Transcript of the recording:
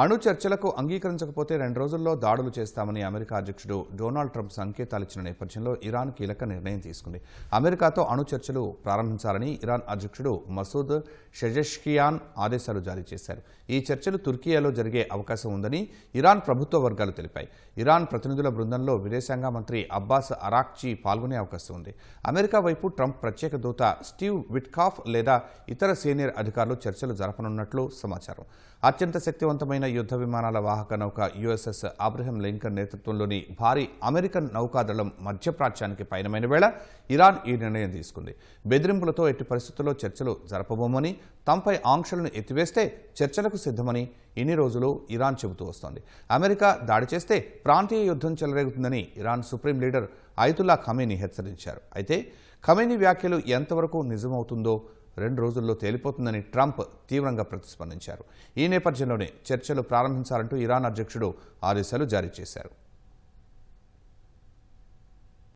అణు చర్చలకు అంగీకరించకపోతే 2 రోజుల్లో దాడులు చేస్తామని అమెరికా అధ్యక్షుడు డొనాల్డ్ ట్రంప్ సంకేతాలిచ్చిన నేపథ్యంలో ఇరాన్ కీలక నిర్ణయం తీసుకుంది. అమెరికాతో అణు చర్చలు ప్రారంభించాలని ఇరాన్ అధ్యక్షుడు మసూద్ పెజెష్కియాన్ ఆదేశాలు జారీ చేశారు. ఈ చర్చలు తుర్కియాలో జరిగే అవకాశం ఉందని ఇరాన్ ప్రభుత్వ వర్గాలు తెలిపాయి. ఇరాన్ ప్రతినిధుల బృందంలో విదేశాంగ మంత్రి అబ్బాస్ అరాక్చీ పాల్గొనే అవకాశం ఉంది. అమెరికా వైపు ట్రంప్ ప్రత్యేక దూత స్టీవ్ విట్కాఫ్ లేదా ఇతర సీనియర్ అధికారులు చర్చలు జరపనున్నట్లు సమాచారం. అత్యంత శక్తివంతమైన యుద్ధ విమానాల వాహక నౌక యుఎస్ఎస్ అబ్రహం లింకన్ నేతృత్వంలోని భారీ అమెరికన్ నౌకాదళం మధ్యప్రాచ్యానికి పయనమైన వేళ ఇరాన్ ఈ నిర్ణయం తీసుకుంది. బెదిరింపులతో ఎట్టి పరిస్థితుల్లో చర్చలు జరపబోమని, తమపై ఆంక్షలను ఎత్తివేస్తే చర్చలకు సిద్ధమని ఇన్ని రోజులు ఇరాన్ చెబుతూ వస్తోంది. అమెరికా దాడి చేస్తే ప్రాంతీయ యుద్ధం చెలరేగుతుందని Iran supreme leader Ayatollah Khamenei హెచ్చరించారు. అయితే ఖమేనీ వ్యాఖ్యలు ఎంతవరకు నిజమవుతుందో 2 రోజుల్లో తేలిపోతుందని ట్రంప్ తీవ్రంగా ప్రతిస్పందించారు. ఈ నేపథ్యంలోనే చర్చలు ప్రారంభించాలంటూ ఇరాన్ అధ్యక్షుడు ఆదేశాలు జారీ చేశారు.